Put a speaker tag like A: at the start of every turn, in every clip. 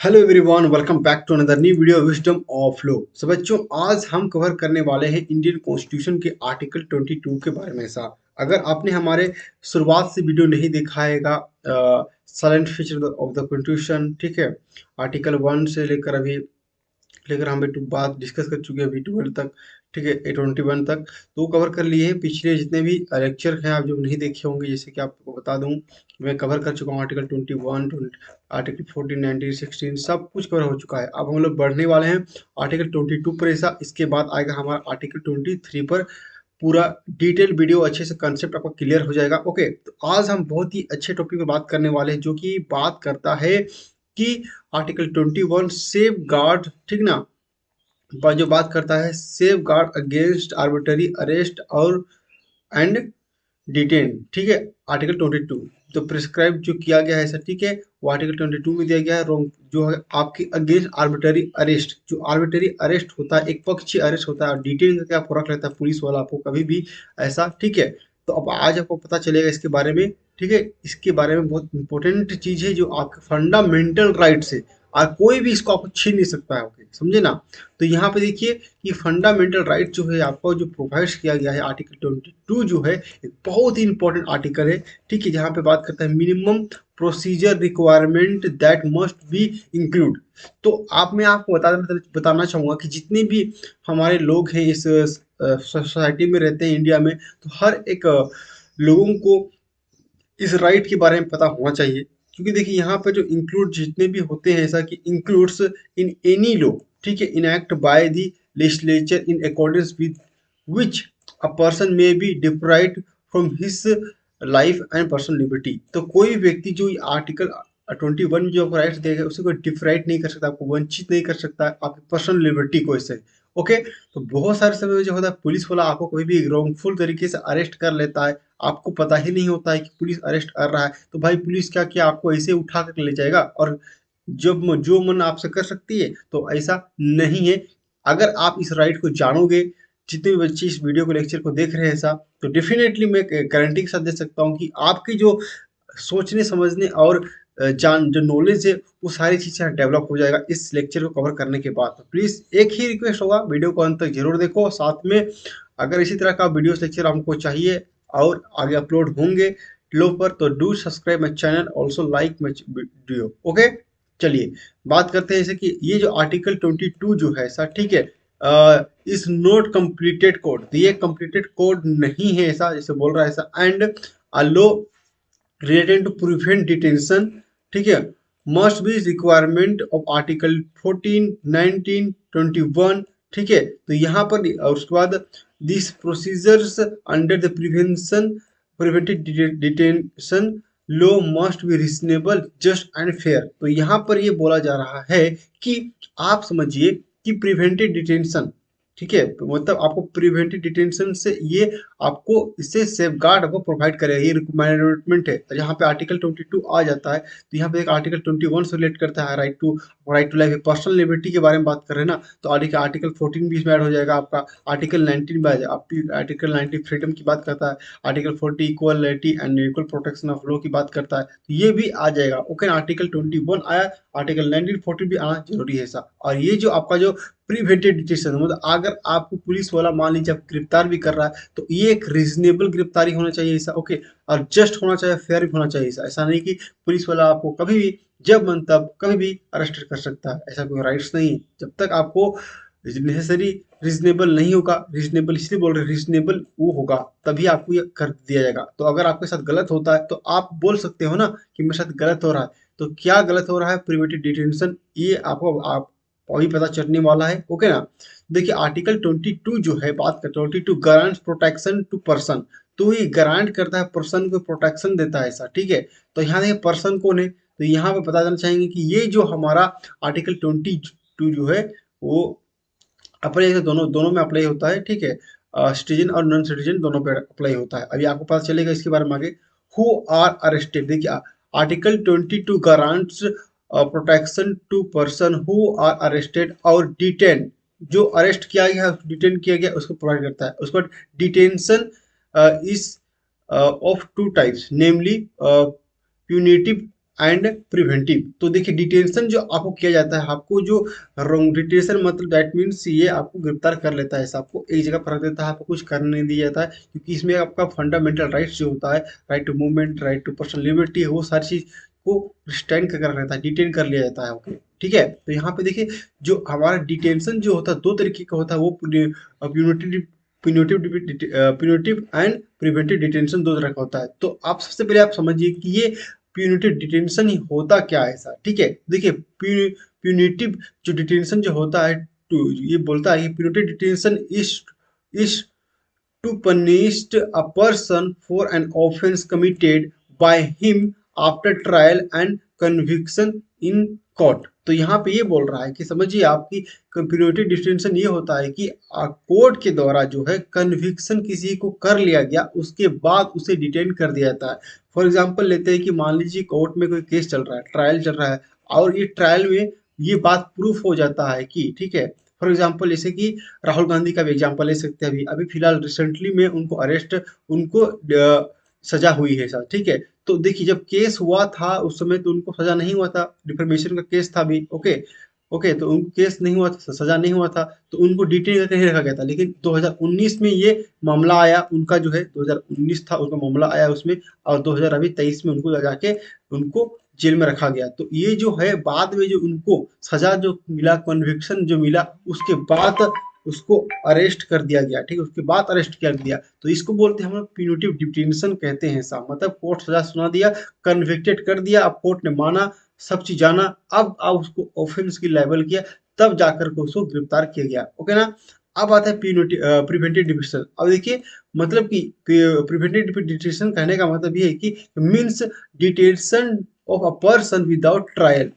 A: Hello everyone, welcome back to another new video wisdom of law. So बच्चों, आज हम cover करने वाले हैं इंडियन कॉन्स्टिट्यूशन के आर्टिकल 22 के बारे में। ऐसा अगर आपने हमारे शुरुआत से वीडियो नहीं देखा हैगा, silent feature of the constitution, ठीक है, आर्टिकल 1 से लेकर अभी लेकर हम टू बात डिस्कस कर चुके हैं अभी 12 तक, ठीक है, 21 तक तो वो कवर कर लिए हैं। पिछले जितने भी लेक्चर हैं आप जो नहीं देखे होंगे, जैसे कि आपको बता दूं, मैं कवर कर चुका हूँ आर्टिकल 21, आर्टिकल 14, 19, 16 सब कुछ कवर हो चुका है। अब हम लोग बढ़ने वाले हैं आर्टिकल 22 पर। ऐसा इसके बाद आएगा हमारा आर्टिकल 23 पर। पूरा डिटेल वीडियो अच्छे से कंसेप्ट आपका क्लियर हो जाएगा। ओके, तो आज हम बहुत ही अच्छे टॉपिक पर बात करने वाले हैं, जो कि बात करता है कि आर्टिकल 21 सेफ गार्ड, ठीक ना, जो बात करता है safe guard against arbitrary arrest और एंड डिटेन, ठीक है। आर्टिकल 22 तो प्रिस्क्राइब जो किया गया है सर, ठीक है, वो आर्टिकल 22 में दिया गया है। रोंग जो है आपकी अगेंस्ट आर्बिटरी अरेस्ट, जो आर्बिटरी अरेस्ट होता है, एक पक्षीय अरेस्ट होता है, और डिटेन का क्या फर्क रहता है, पुलिस वाला आपको कभी भी ऐसा, ठीक है। तो अब आज आपको पता चलेगा इसके बारे में, ठीक है। इसके बारे में बहुत इंपॉर्टेंट चीज है जो आपके फंडामेंटल राइट्स है, और कोई भी इसको आपको छीन नहीं सकता है। ओके, समझे ना। तो यहाँ पे देखिए कि फंडामेंटल राइट जो है आपको जो प्रोवाइड किया गया है आर्टिकल 22 जो है, एक बहुत ही इंपॉर्टेंट आर्टिकल है, ठीक है, जहाँ पे बात करता है minimum procedure requirement that must be include. तो आप मैं आपको बताना चाहूँगा कि जितने भी हमारे लोग हैं इस सोसाइटी में रहते हैं इंडिया में, तो हर एक लोगों को इस राइट के बारे में पता होना चाहिए। क्योंकि देखिए यहाँ पे जो इंक्लूड जितने भी होते हैं, ऐसा कि इंक्लूड्स इन एनी लॉ, ठीक है, enact by the legislature in accordance with which a person may be deprived from his life and personal liberty. तो कोई व्यक्ति जो आर्टिकल 21 में जो आपको राइट्स देगा, उसे कोई डिप्राइव नहीं कर सकता, आपको वंचित नहीं कर सकता आपकी पर्सनल लिबर्टी को इससे। ओके, तो बहुत सारे समय में जो होता है पुलिस वाला आपको कोई भी रॉन्गफुल तरीके से अरेस्ट कर लेता है, आपको पता ही नहीं होता है कि पुलिस अरेस्ट कर रहा है, तो भाई पुलिस क्या क्या आपको ऐसे उठा कर ले जाएगा और जब जो मन आपसे कर सकती है, तो ऐसा नहीं है। अगर आप इस राइट को जानोगे, जितने भी बच्चे इस वीडियो को लेक्चर को देख रहे हैं ऐसा, तो डेफिनेटली मैं गारंटी के साथ दे सकता हूँ कि आपकी जो सोचने समझने और जान जो नॉलेज है, वो सारी चीज़ें डेवलप हो जाएगा इस लेक्चर को कवर करने के बाद। तो प्लीज़ एक ही रिक्वेस्ट होगा, वीडियो को अंत तक जरूर देखो। साथ में अगर इसी तरह का वीडियोस लेक्चर हमको चाहिए और आगे अपलोड होंगे लो पर, तो do subscribe my channel, also like my video. Okay, चलिए बात करते हैं जैसे कि ये जो आर्टिकल 22 जो है सर, ठीक है, इज नॉट कंप्लीटेड कोड, तो ये कंप्लीटेड कोड नहीं है ऐसा जैसे बोल रहा है ऐसा। And a law related to prevent detention, ठीक है, must be requirement of article 14, 19, 21, ठीक है। तो यहाँ पर और उसके बाद this procedures under the prevention prevented detention law must be reasonable just and fair. तो यहाँ पर ये बोला जा रहा है कि आप समझिए कि प्रिवेंटेड डिटेंशन, ठीक है, तो मतलब आपको प्रिवेंटिव डिटेंशन से ये आपको इससे सेफ गार्ड आपको प्रोवाइड करेगा, ये रिक्वायरमेंट है। और यहाँ पे आर्टिकल 22 आ जाता है, तो यहाँ पे एक आर्टिकल 21 से रिलेट करता है, right to life, personal liberty के बारे में बात कर रहे हैं ना, तो आर्टिकल 14 भी इसमें ऐड हो जाएगा आपका। आर्टिकल 19 में आ जाएगा, आर्टिकल 19 फ्रीडम की बात करता है। Article 40 equality and equal protection of law की बात करता है, तो ये भी आ जाएगा। ओके, आर्टिकल 21 आया, आर्टिकल 19, 14 भी आना जरूरी है ऐसा। और ये जो आपका जो प्रिवेंटिव डिटेंशन, मतलब अगर आपको पुलिस वाला मान लीजिए आप गिरफ्तार भी कर रहा है, तो ये एक रीजनेबल गिरफ्तारी होना चाहिए ऐसा। ओके, और जस्ट होना चाहिए, फेयर भी होना चाहिए ऐसा। ऐसा नहीं कि पुलिस वाला आपको कभी भी जब मन तब कभी भी अरेस्ट कर सकता है, ऐसा कोई राइट्स नहीं है। जब तक आपको नेसेसरी रीजनेबल नहीं होगा, रीजनेबल इसलिए बोल रहे रीजनेबल वो होगा तभी आपको ये कर दिया जाएगा। तो अगर आपके साथ गलत होता है तो आप बोल सकते हो ना कि मेरे साथ गलत हो रहा है, तो क्या गलत हो रहा है, प्रिवेंटिव डिटेंशन, ये आपको आप अभी पता चलने वाला है। ओके ना। देखिए आर्टिकल 22 जो है, बात कर 22 गारंट प्रोटेक्शन टू पर्सन, तो ये गारंट करता है पर्सन को, प्रोटेक्शन देता है ऐसा, ठीक है। तो यहाँ देखिए पर्सन कौन है, तो यहाँ पे पता करना चाहेंगे कि ये जो हमारा आर्टिकल 22 जो है, वो अप्लाई दोनों दोनों में अप्लाई होता है, ठीक है। सिटीजन और नॉन सिटीजन दोनों पे अप्लाई होता है। अभी आपको पता चलेगा इसके बारे में आगे। हु आर अरेस्टेड, देखिए article 22 guarantees protection to person who are arrested और डिटेन, जो अरेस्ट किया गया है, डिटेन किया गया उसको प्रोवाइड करता है। उसके बाद detention is of two types, namely punitive and preventive. तो देखिए डिटेंशन जो आपको किया जाता है, आपको जो रॉन्ग डिटेंशन मतलब दैट मीन्स ये आपको गिरफ्तार कर लेता है, ऐसा आपको एक जगह पर रख देता है, आपको कुछ करने नहीं दिया जाता है, क्योंकि इसमें आपका फंडामेंटल राइट्स जो होता है, right to movement, right to personal liberty है, वो सारी चीज को रिस्ट्रेन कर रहता है, डिटेन कर लिया जाता है। ओके ठीक है। तो यहाँ पे देखिए जो हमारा डिटेंशन जो होता है दो तरीके का होता है, वो punitive punitive and preventive detention दो तरह का होता है। तो आप सबसे पहले आप समझिए कि ये प्यूनिटिव डिटेंशन ही होता क्या है ऐसा, ठीक है। देखिए प्यूनिटिव जो डिटेंशन जो होता है, तो ये बोलता है कि punitive detention is to punish a person for an offense committed by him after trial and conviction in court। तो यहाँ पे ये बोल रहा है कि समझिए आपकी कंप्यूटेड डिस्टिंक्शन ये होता है कि कोर्ट के द्वारा जो है कन्विक्शन किसी को कर लिया गया, उसके बाद उसे डिटेन कर दिया जाता है। फॉर एग्जांपल लेते हैं कि मान लीजिए कोर्ट में कोई केस चल रहा है, ट्रायल चल रहा है, और ये ट्रायल में ये बात प्रूफ हो जाता है कि ठीक है। फॉर एग्जांपल जैसे कि राहुल गांधी का भी एग्जांपल ले सकते हैं, अभी अभी फिलहाल रिसेंटली में उनको अरेस्ट, उनको सजा हुई है सर, ठीक है। तो देखिए जब केस हुआ था उस समय तो उनको सजा नहीं हुआ था, डिफेमेशन का केस था भी। ओके ओके, तो उनको केस नहीं हुआ था, सजा नहीं हुआ था, तो उनको डिटेन करके नहीं रखा गया था। लेकिन 2019 में ये मामला आया उनका, जो है 2019 था उनका मामला आया उसमें, और 2023 में उनको जाके उनको जेल में रखा गया। तो ये जो है बाद में जो उनको सजा जो मिला, कन्विक्शन जो मिला, उसके बाद उसको अरेस्ट कर दिया गया, ठीक है, उसके बाद अरेस्ट कर दिया। तो इसको बोलते हैं हम लोग प्यूनिटिव डिटेंशन कहते हैं साहब, मतलब कोर्ट सजा सुना दिया, कन्विक्टेड कर दिया, अब कोर्ट ने माना, सब चीज जाना, अब उसको ऑफेंस की लेबल किया, तब जाकर के उसको गिरफ्तार किया गया। ओके ना। अब आता है प्रिवेंटिव डिटेंशन। अब देखिए मतलब कि प्रिवेंटिव डिटेंशन कहने का मतलब ये है कि means detention of a person without trial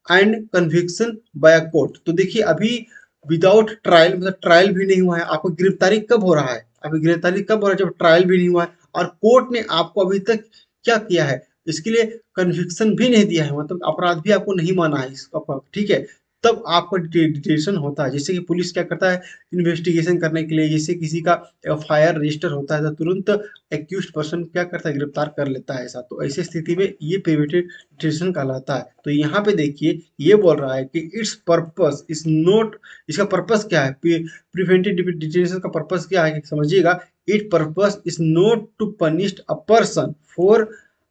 A: and conviction by a court. तो देखिए अभी विदाउट ट्रायल मतलब ट्रायल भी नहीं हुआ है, आपको गिरफ्तारी कब हो रहा है, अभी गिरफ्तारी कब हो रहा है, जब ट्रायल भी नहीं हुआ है, और कोर्ट ने आपको अभी तक क्या किया है, इसके लिए कन्विक्शन भी नहीं दिया है, मतलब अपराध भी आपको नहीं माना है इसका, ठीक है। तब आपका डिटेंशन होता है। जैसे कि पुलिस क्या करता है इन्वेस्टिगेशन करने के लिए, जैसे किसी का एफआईआर रजिस्टर होता है तो तुरंत एक्यूज्ड पर्सन क्या करता है, गिरफ्तार कर लेता है ऐसा। तो ऐसी स्थिति में ये प्रिवेंटिव डिटेंशन कहलाता है। तो यहाँ पे देखिए ये बोल रहा है कि इट्स पर्पस इज नॉट, इसका पर्पस क्या है, प्रिवेंटिव डिटेंशन का पर्पस क्या है समझिएगा। It purpose is not to punish a person for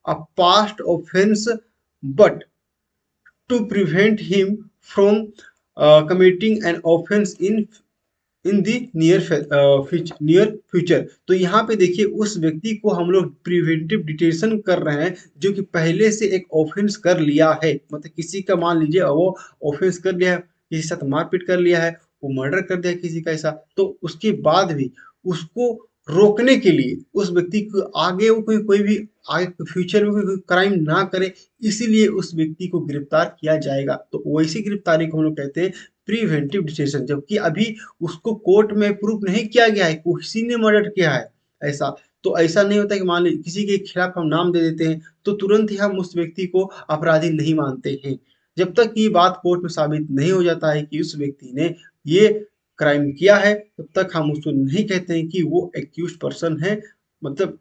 A: a past offence but to prevent him from committing an offense in the near future. तो यहाँ पे देखिए उस व्यक्ति को हम लोग प्रिवेंटिव डिटेंशन कर रहे हैं जो कि पहले से एक ऑफेंस कर लिया है, मतलब किसी का मान लीजिए वो ऑफेंस कर लिया है, किसी के साथ मारपीट कर लिया है, वो मर्डर कर दिया किसी का ऐसा, तो उसके बाद भी उसको रोकने के लिए उस व्यक्ति को आगे वो कोई भी आगे फ्यूचर में कोई क्राइम ना करे, इसीलिए उस व्यक्ति को गिरफ्तार किया जाएगा। तो वैसी गिरफ्तारी को हम लोग कहते हैं प्रिवेंटिव डिटेंशन। जबकि अभी उसको कोर्ट में प्रूफ नहीं किया गया है किसी ने मर्डर किया है ऐसा। तो ऐसा नहीं होता कि मान लीजिए किसी के खिलाफ हम नाम दे देते हैं तो तुरंत ही हम उस व्यक्ति को अपराधी नहीं मानते हैं। जब तक ये बात कोर्ट में साबित नहीं हो जाता है कि उस व्यक्ति ने ये क्राइम किया है, तब तक हम उसको नहीं कहते हैं कि वो एक्यूज पर्सन है, मतलब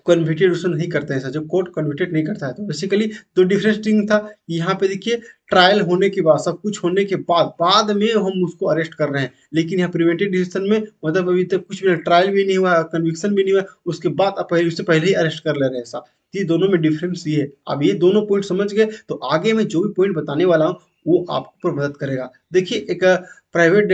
A: कन्विक्टेड उसको नहीं करते हैं सर, जब कोर्ट कन्विक्टेड नहीं करता है। तो बेसिकली दो डिफरेंस थिंग था। यहाँ पे देखिए ट्रायल होने के बाद, सब कुछ होने के बाद बाद में हम उसको अरेस्ट कर रहे हैं, लेकिन यहाँ प्रिवेंटिव डिसीजन में मतलब अभी तक कुछ भी ट्रायल भी नहीं हुआ, कन्विक्शन भी नहीं हुआ, उसके बाद आप पहले उससे पहले ही अरेस्ट कर ले रहे हैं साहब। ये दोनों में डिफरेंस ये है। अब ये दोनों पॉइंट समझ गए तो आगे मैं जो भी पॉइंट बताने वाला हूँ वो आपको मदद करेगा। देखिए एक प्राइवेट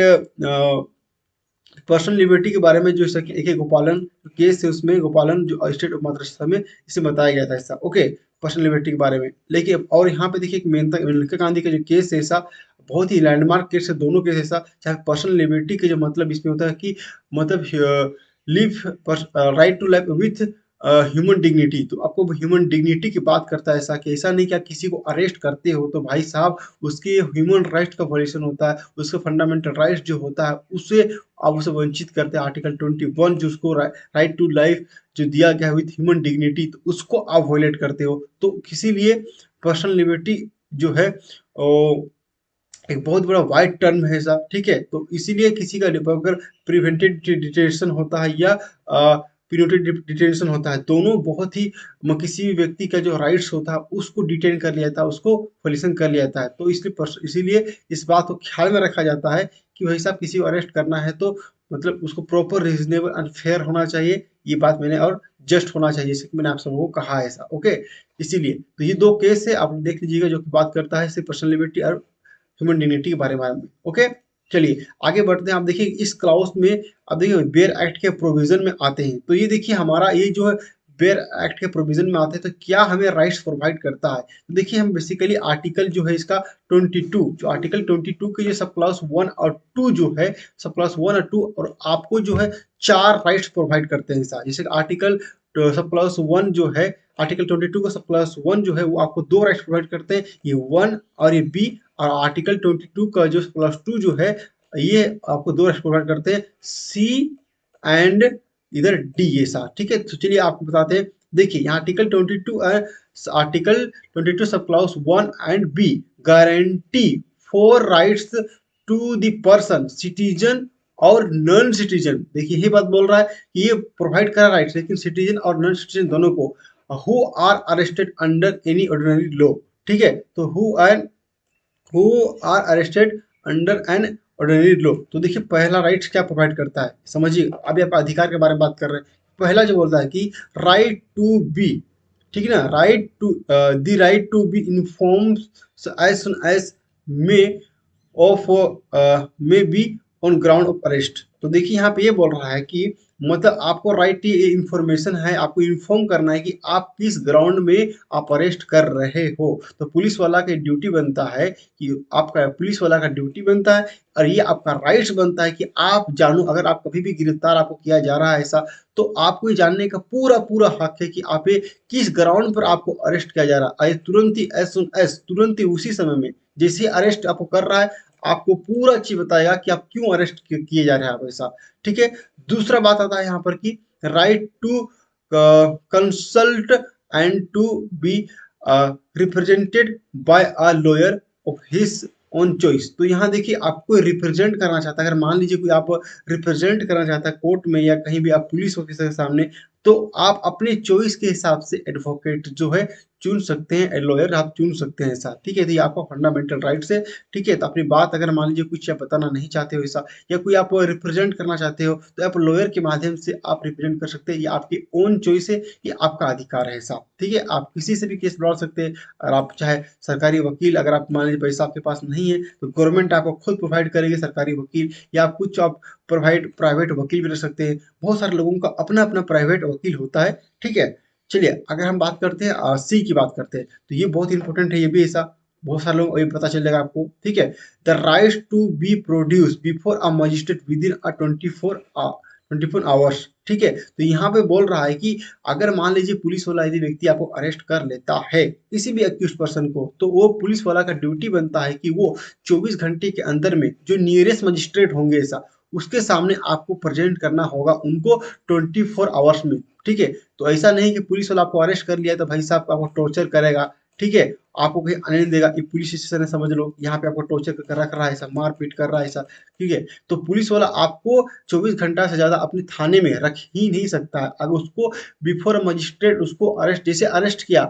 A: पर्सनल लिबर्टी के बारे में जो एक गोपालन केस है, उसमें गोपालन जो स्टेट ऑफ महाराष्ट्र में इसे बताया गया था ऐसा। ओके पर्सनल लिबर्टी के बारे में। लेकिन और यहाँ पे देखिए मेनका गांधी का जो केस है ऐसा, बहुत ही लैंडमार्क केस है दोनों केस ऐसा। चाहे पर्सनल लिबर्टी के जो मतलब इसमें होता है कि मतलब live right to life with human dignity. तो आपको ह्यूमन डिग्निटी की बात करता है ऐसा, कि ऐसा नहीं कि आप किसी को अरेस्ट करते हो तो भाई साहब उसके ह्यूमन राइट्स का वायलेशन होता है, उसका फंडामेंटल राइट्स जो होता है उससे आप उसे वंचित करते हैं। आर्टिकल 21 जो उसको राइट टू लाइफ जो दिया गया है विथ ह्यूमन डिग्निटी, तो उसको आप वायलेट करते हो। तो इसीलिए पर्सनल लिबर्टी जो है एक बहुत बड़ा वाइड टर्म है ऐसा, ठीक है। तो इसीलिए किसी का अगर प्रिवेंटेड डिटेंशन होता है या प्रिवेंटिव डिटेंशन होता है, दोनों बहुत ही किसी भी व्यक्ति का जो राइट्स होता है उसको डिटेन कर लिया जाता है, उसको वॉल्यूशन कर लिया जाता है। तो इसीलिए इस बात को ख्याल में रखा जाता है कि भाई साहब किसी को अरेस्ट करना है तो मतलब उसको प्रॉपर, रीजनेबल एंड फेयर होना चाहिए, ये बात मैंने, और जस्ट होना चाहिए, जैसे कि मैंने आप सबको कहा है ऐसा। ओके, इसीलिए तो ये दो केस है, आप देख लीजिएगा, जो कि बात करता है सिर्फ पर्सनल लिबर्टी और ह्यूमन डिग्निटी के बारे में। ओके, चलिए आगे बढ़ते हैं। आप देखिए इस क्लाउज में, अब देखिए बेयर एक्ट के प्रोविजन में आते हैं, तो ये देखिए हमारा ये जो है बेयर एक्ट के प्रोविजन में आते हैं, तो क्या हमें राइट्स प्रोवाइड करता है। तो देखिए हम बेसिकली आर्टिकल जो है इसका 22, जो आर्टिकल 22 के जो सब क्लास 1 और 2 जो है, सब क्लास 1 और 2, और आपको जो है 4 राइट्स प्रोवाइड करते हैं साथ। जैसे आर्टिकल सब क्लास 1 जो है, आर्टिकल 22 का सब क्लास 1 जो है वो आपको 2 राइट्स प्रोवाइड करते हैं, ये 1 और ये बी। और आर्टिकल 22 का जो क्लास 2 जो है, ये आपको 2 राइट्स प्रोवाइड करते हैं, सी एंड इधर डी, ये साथ। ठीक है, तो चलिए आपको बताते हैं। देखिए यहाँ article 22 sub class 1 and B guarantee for rights to the person, citizen और नॉन सिटीजन। देखिए ये बात बोल रहा है कि ये प्रोवाइड कर रहा है राइट्स, लेकिन सिटीजन और नॉन सिटीजन दोनों को, who are arrested under any ordinary law. ठीक है, तो who are arrested under an ordinary law. तो देखिए पहला राइट्स क्या प्रोवाइड करता है, समझिए। अभी आप अधिकार के बारे में बात कर रहे हैं। पहला जो बोलता है कि राइट टू बी, ठीक है ना, right to the right to be informed as soon as may of may be on ground of arrest. तो देखिए यहाँ पे ये बोल रहा है कि मतलब आपको राइट, ये इंफॉर्मेशन है, आपको इन्फॉर्म करना है कि आप किस ग्राउंड में आप अरेस्ट कर रहे हो। तो पुलिस वाला की ड्यूटी बनता है कि आपका, पुलिस वाला का ड्यूटी बनता है और ये आपका राइट्स बनता है कि आप जानो, अगर आप कभी भी गिरफ्तार आपको किया जा रहा है ऐसा, तो आपको ये जानने का पूरा पूरा हक है कि आप किस ग्राउंड पर आपको अरेस्ट किया जा रहा है। तुरंत ही एज सुन एज, तुरंत ही उसी समय में जैसे ही अरेस्ट आपको कर रहा है, आपको पूरा चीज बताएगा कि आप क्यों अरेस्ट किए जा रहे हैं आप ऐसा। ठीक है, दूसरा बात आता है यहाँ पर कि right to consult and to be represented by a lawyer of his own choice. तो यहाँ देखिए आपको रिप्रेजेंट करना चाहता है, अगर मान लीजिए कोई आप रिप्रेजेंट करना चाहता है कोर्ट में या कहीं भी, आप पुलिस ऑफिसर के सामने, तो आप अपने चॉइस के हिसाब से एडवोकेट जो है चुन सकते हैं, लॉयर आप चुन सकते हैं ऐसा। ठीक है, तो ये आपका फंडामेंटल राइट्स है। ठीक है, तो अपनी बात अगर मान लीजिए कुछ आप बताना नहीं चाहते हो ऐसा, या कोई आप रिप्रेजेंट करना चाहते हो, तो आप लॉयर के माध्यम से आप रिप्रेजेंट कर सकते हैं। ये आपकी ओन चॉइस है, ये आपका अधिकार है ऐसा। ठीक है, आप किसी से भी केस लड़ सकते हैं, और आप चाहे सरकारी वकील, अगर आप मान लीजिए पैसा आपके पास नहीं है तो गवर्नमेंट आपको खुद प्रोवाइड करेगी सरकारी वकील, या आप कुछ आप प्राइवेट वकील भी रख सकते हैं। बहुत सारे लोगों का अपना अपना प्राइवेट वकील होता है। ठीक है, चलिए अगर हम बात करते हैं सी की बात करते हैं, तो ये बहुत इंपॉर्टेंट है, ये भी ऐसा बहुत सारे लोग, ये पता चल जाएगा आपको। ठीक है, the right to be produce before a magistrate within a 24 hours. ठीक है, तो यहाँ पे बोल रहा है कि अगर मान लीजिए पुलिस वाला यदि व्यक्ति आपको अरेस्ट कर लेता है, किसी भी अक्यूज पर्सन को, तो वो पुलिस वाला का ड्यूटी बनता है कि वो 24 घंटे के अंदर में जो नियरेस्ट मजिस्ट्रेट होंगे ऐसा, उसके सामने आपको प्रेजेंट करना होगा उनको 24 आवर्स में। ठीक है, तो ऐसा नहीं कि पुलिस वाला आपको अरेस्ट कर लिया तो भाई साहब आपको टॉर्चर करेगा। ठीक है, आपको कहीं आने नहीं देगा, ये पुलिस स्टेशन है समझ लो, यहाँ पे आपको टॉर्चर कर रख रहा है ऐसा, मारपीट कर रहा है ऐसा। ठीक है, तो पुलिस वाला आपको 24 घंटा से ज्यादा अपने थाने में रख ही नहीं सकता है। अगर उसको बिफोर मजिस्ट्रेट उसको अरेस्ट, जैसे अरेस्ट किया,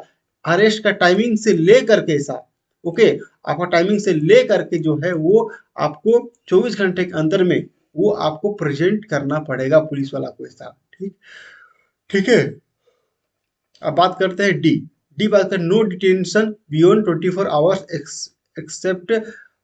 A: अरेस्ट का टाइमिंग से ले करके ऐसा, ओके, आपका टाइमिंग से ले करके जो है वो आपको 24 घंटे के अंदर में वो आपको प्रेजेंट करना पड़ेगा पुलिस वाला को ऐसा। ठीक, ठीक है, अब बात करते हैं डी। डी बात करें, no detention beyond 24 hours except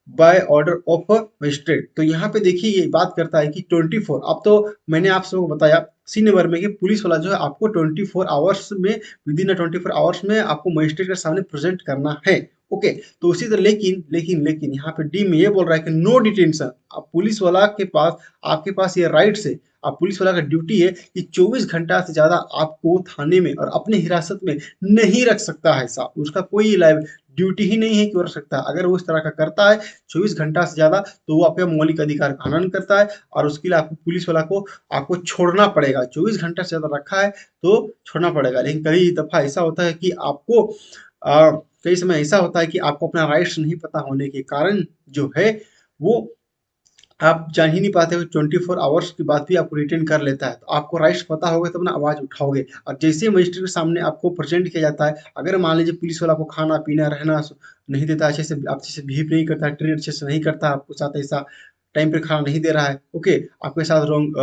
A: by order of magistrate. तो यहाँ पे देखिए ये बात करता है कि 24, अब तो मैंने आप सबको बताया सी नंबर में कि पुलिस वाला जो है आपको 24 आवर्स में, विद इन 24 आवर्स में आपको मजिस्ट्रेट के सामने प्रेजेंट करना है। ओके, तो उसी तरह लेकिन यहाँ पे डी में ये बोल रहा है कि नो डिटेंशन, अब पुलिस वाला के पास, आपके पास ये राइट्स है, अब पुलिस वाला का ड्यूटी है कि 24 घंटा से ज्यादा आपको थाने में और अपने हिरासत में नहीं रख सकता है साहब, उसका कोई लाइव ड्यूटी ही नहीं है कि वो रख सकता है। अगर वो इस तरह का करता है 24 घंटा से ज्यादा, तो वो आपके मौलिक अधिकार का हनन करता है, और उसके लिए आपको पुलिस वाला को आपको छोड़ना पड़ेगा। 24 घंटा से ज्यादा रखा है तो छोड़ना पड़ेगा। लेकिन कई दफा ऐसा होता है कि आपको कई समय ऐसा होता है कि आपको अपना राइट्स नहीं पता होने के कारण जो है वो आप जान ही नहीं पाते हो, 24 आवर्स के बाद भी आपको रिटेन कर लेता है। तो आपको राइट्स पता होगा तब ना आवाज़ उठाओगे। और जैसे ही मजिस्ट्रेट के सामने आपको प्रेजेंट किया जाता है, अगर मान लीजिए पुलिस वाला आपको खाना पीना रहना नहीं देता, अच्छे से अच्छे से बिहेव नहीं करता, ट्रीट अच्छे से नहीं करता, आपके साथ ऐसा टाइम पे खाना नहीं दे रहा है, ओके, आपके साथ रॉन्ग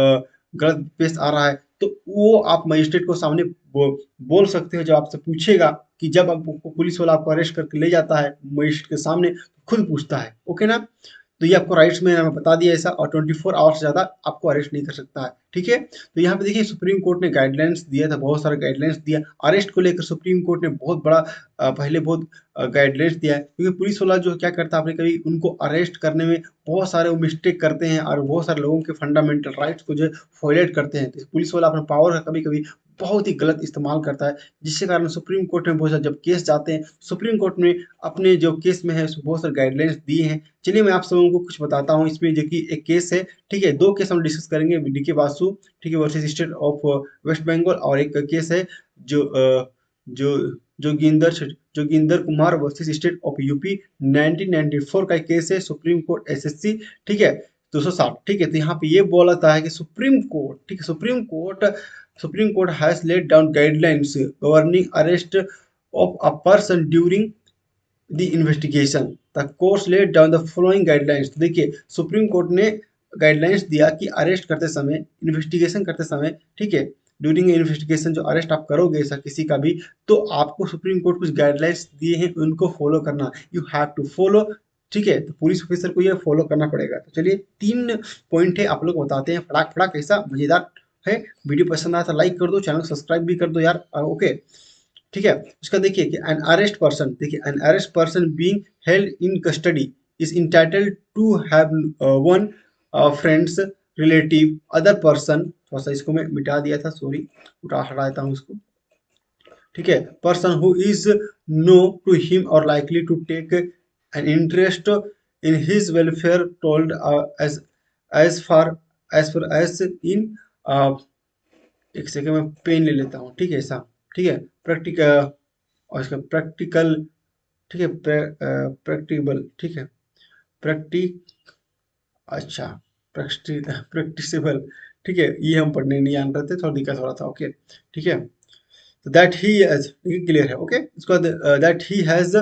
A: गलत पेश आ रहा है, तो वो आप मजिस्ट्रेट को सामने बोल सकते हो। जब आपसे पूछेगा कि जब आपको पुलिस वाला आपको अरेस्ट करके ले जाता है मजिस्ट्रेट के सामने, खुद पूछता है, ओके ना। तो ये आपको राइट्स में मैंने बता दिया ऐसा, और 24 आवर्स से ज़्यादा आपको अरेस्ट नहीं कर सकता है, ठीक है। तो यहाँ पे देखिए सुप्रीम कोर्ट ने गाइडलाइंस दिया था, बहुत सारे गाइडलाइंस दिया अरेस्ट को लेकर। सुप्रीम कोर्ट ने बहुत बड़ा पहले बहुत गाइडलाइंस दिया है, क्योंकि पुलिस वाला जो क्या करता है, आपने कभी उनको अरेस्ट करने में बहुत सारे वो मिस्टेक करते हैं, और बहुत सारे लोगों के फंडामेंटल राइट्स को जो है वायलेट करते हैं। तो पुलिस वाला अपना पावर का कभी कभी बहुत ही गलत इस्तेमाल करता है, जिसके कारण सुप्रीम कोर्ट में बहुत सारे जब केस जाते हैं, सुप्रीम कोर्ट में अपने जो केस में है उसमें बहुत सारे गाइडलाइंस दिए हैं। चलिए मैं आप सबों को कुछ बताता हूँ इसमें, जो कि एक केस है, ठीक है, दो केस हम डिस्कस करेंगे, डीके बासु, ठीक है, versus state of West Bengal, और एक केस है जो जो Joginder Kumar versus state of UP, 1994 का केस है, सुप्रीम कोर्ट एसएससी, ठीक है, 260, ठीक है। तो यहाँ पे ये बोला था है कि सुप्रीम कोर्ट, ठीक है, supreme court has laid down guidelines governing arrest of a person during the investigation. The court laid down the following guidelines. देखिए सुप्रीम कोर्ट ने गाइडलाइंस दिया कि अरेस्ट करते समय, इन्वेस्टिगेशन करते समय, ठीक है, ड्यूरिंग इन्वेस्टिगेशन जो अरेस्ट आप करोगे ऐसा किसी का भी, तो आपको सुप्रीम कोर्ट कुछ गाइडलाइंस दिए हैं, उनको फॉलो करना, यू हैव टू फॉलो, ठीक है। तो पुलिस ऑफिसर को ये फॉलो करना पड़ेगा। तो चलिए 3 पॉइंट है, आप लोग बताते हैं फटाक फटाक, ऐसा मजेदार है। वीडियो पसंद आया तो लाइक कर दो, चैनल सब्सक्राइब भी कर दो यार, ओके, ठीक है। उसका देखिए कि एन अरेस्ट पर्सन, देखिए an arrest person being held in custody is entitled to have one friends, relative, other person, थोड़ा सा इसको मैं मिटा दिया था, सॉरी, हटा देता हूँ इसको, ठीक है, person who is known to him और likely to take an interest in his welfare told as as far as in, एक सेकंड में पेन ले लेता हूँ, ठीक है, ऐसा, ठीक है, प्रैक्टिकल, और इसका प्रैक्टिकल, ठीक है, प्रैक्टिकल, ठीक है, प्रैक्टिक, अच्छा, प्रैक्टिसेबल, ठीक है, ये हम पढ़ने नहीं जान रहे थे, थोड़ा दिक्कत हो रहा था, ओके, ठीक है। तो दैट ही हैज, क्लियर है, ओके। उसके बाद that he has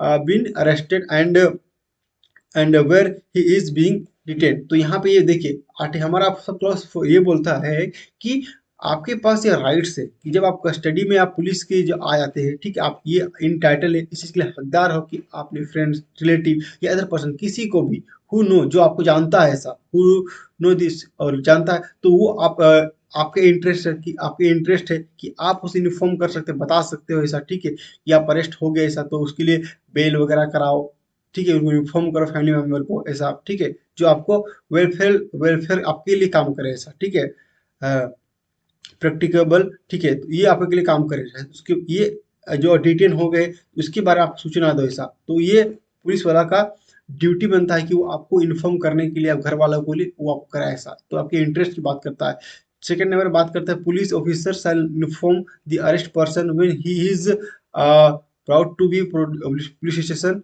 A: been arrested and where he is being detain. तो यहाँ पे ये देखिए हमारा सब क्लॉज ये बोलता है कि आपके पास ये राइट्स है कि जब आप कस्टडी में, आप पुलिस के जो आ जाते हैं, ठीक है, आप ये इन टाइटल है, इस चीज़ के लिए हकदार हो कि आपने फ्रेंड्स, रिलेटिव या अदर पर्सन, किसी को भी हु नो, जो आपको जानता है, ऐसा हु नो दिस और जानता है, तो वो आप आपके इंटरेस्ट है कि आपके इंटरेस्ट है कि आप उसे इन्फॉर्म कर सकते हैं, बता सकते हो ऐसा, ठीक है, कि आप अरेस्ट हो गए ऐसा, तो उसके लिए बेल वगैरह कराओ, ठीक है, उनको इन्फॉर्म करो फैमिली मेंबर को ऐसा, ठीक है, जो आपको वेलफेयर वेलफेयर आपके लिए काम करे ऐसा, ठीक है, प्रैक्टिकेबल, ठीक है, तो ये आपके लिए काम करेगा। उसके ये जो डिटेन हो गए उसके बारे में आप सूचना दो ऐसा, तो ये पुलिस वाला का ड्यूटी बनता है कि वो आपको इन्फॉर्म करने के लिए, आप घर वालों को लिए वो आपको कराए ऐसा, तो आपके इंटरेस्ट की बात करता है। सेकंड नंबर बात करता है, police officer shall inform the arrest person when he is proud to be police station